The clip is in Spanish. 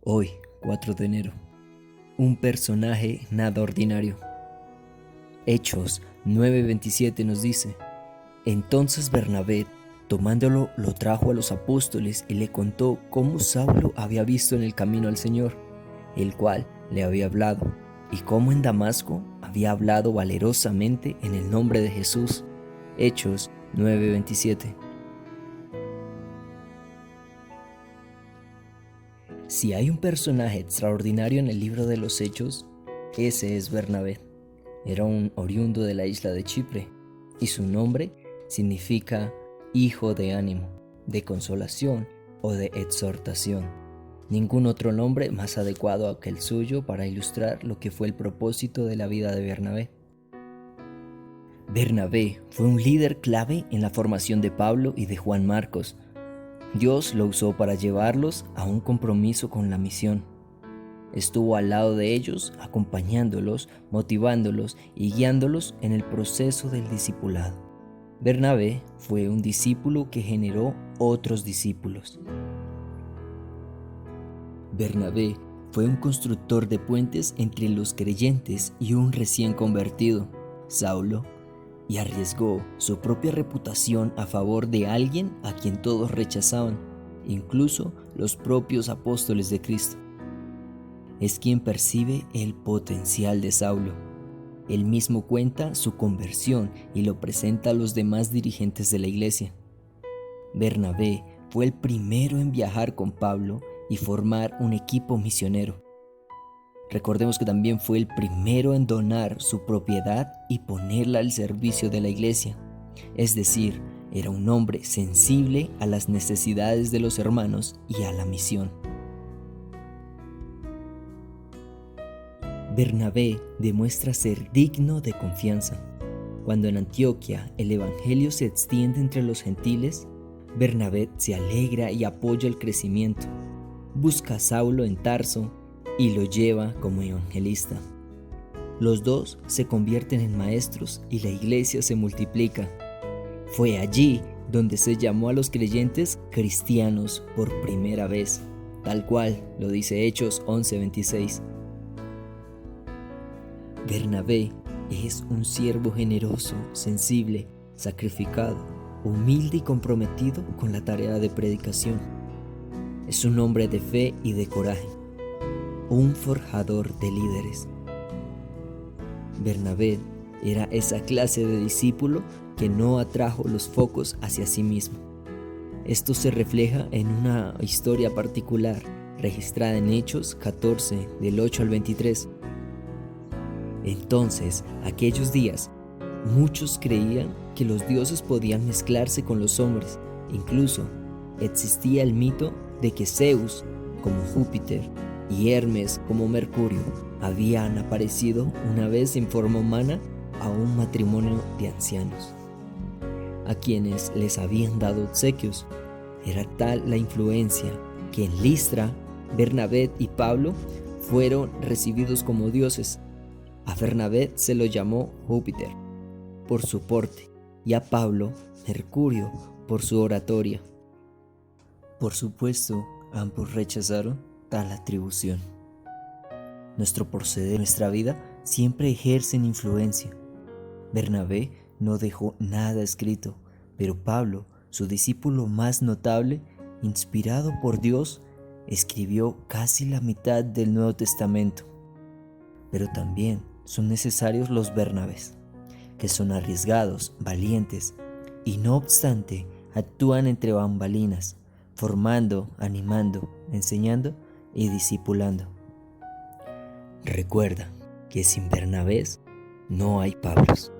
Hoy, 4 de enero, un personaje nada ordinario. Hechos 9:27 nos dice: Entonces Bernabé, tomándolo, lo trajo a los apóstoles y le contó cómo Saulo había visto en el camino al Señor, el cual le había hablado, y cómo en Damasco había hablado valerosamente en el nombre de Jesús. Hechos 9:27. Si hay un personaje extraordinario en el libro de los Hechos, ese es Bernabé. Era un oriundo de la isla de Chipre, y su nombre significa hijo de ánimo, de consolación o de exhortación. Ningún otro nombre más adecuado que el suyo para ilustrar lo que fue el propósito de la vida de Bernabé. Bernabé fue un líder clave en la formación de Pablo y de Juan Marcos. Dios lo usó para llevarlos a un compromiso con la misión. Estuvo al lado de ellos, acompañándolos, motivándolos y guiándolos en el proceso del discipulado. Bernabé fue un discípulo que generó otros discípulos. Bernabé fue un constructor de puentes entre los creyentes y un recién convertido, Saulo, y arriesgó su propia reputación a favor de alguien a quien todos rechazaban, incluso los propios apóstoles de Cristo. Es quien percibe el potencial de Saulo. Él mismo cuenta su conversión y lo presenta a los demás dirigentes de la iglesia. Bernabé fue el primero en viajar con Pablo y formar un equipo misionero. Recordemos que también fue el primero en donar su propiedad y ponerla al servicio de la iglesia. Es decir, era un hombre sensible a las necesidades de los hermanos y a la misión. Bernabé demuestra ser digno de confianza. Cuando en Antioquia el evangelio se extiende entre los gentiles, Bernabé se alegra y apoya el crecimiento. Busca a Saulo en Tarso y lo lleva como evangelista. Los dos se convierten en maestros y la iglesia se multiplica. Fue allí donde se llamó a los creyentes cristianos por primera vez, tal cual lo dice Hechos 11:26. Bernabé es un siervo generoso, sensible, sacrificado, humilde y comprometido con la tarea de predicación. Es un hombre de fe y de coraje, un forjador de líderes. Bernabé era esa clase de discípulo que no atrajo los focos hacia sí mismo. Esto se refleja en una historia particular registrada en Hechos 14, del 8 al 23. Entonces, aquellos días, muchos creían que los dioses podían mezclarse con los hombres. Incluso existía el mito de que Zeus, como Júpiter, y Hermes, como Mercurio, habían aparecido una vez en forma humana a un matrimonio de ancianos, a quienes les habían dado obsequios. Era tal la influencia que en Listra, Bernabé y Pablo fueron recibidos como dioses. A Bernabé se lo llamó Júpiter por su porte y a Pablo Mercurio por su oratoria. Por supuesto, ambos rechazaron tal atribución. Nuestro proceder, nuestra vida, siempre ejercen influencia. Bernabé no dejó nada escrito, pero Pablo, su discípulo más notable, inspirado por Dios, escribió casi la mitad del Nuevo Testamento. Pero también son necesarios los Bernabés, que son arriesgados, valientes, y no obstante actúan entre bambalinas, formando, animando, enseñando y discipulando. Recuerda que sin Bernabés no hay Pablos.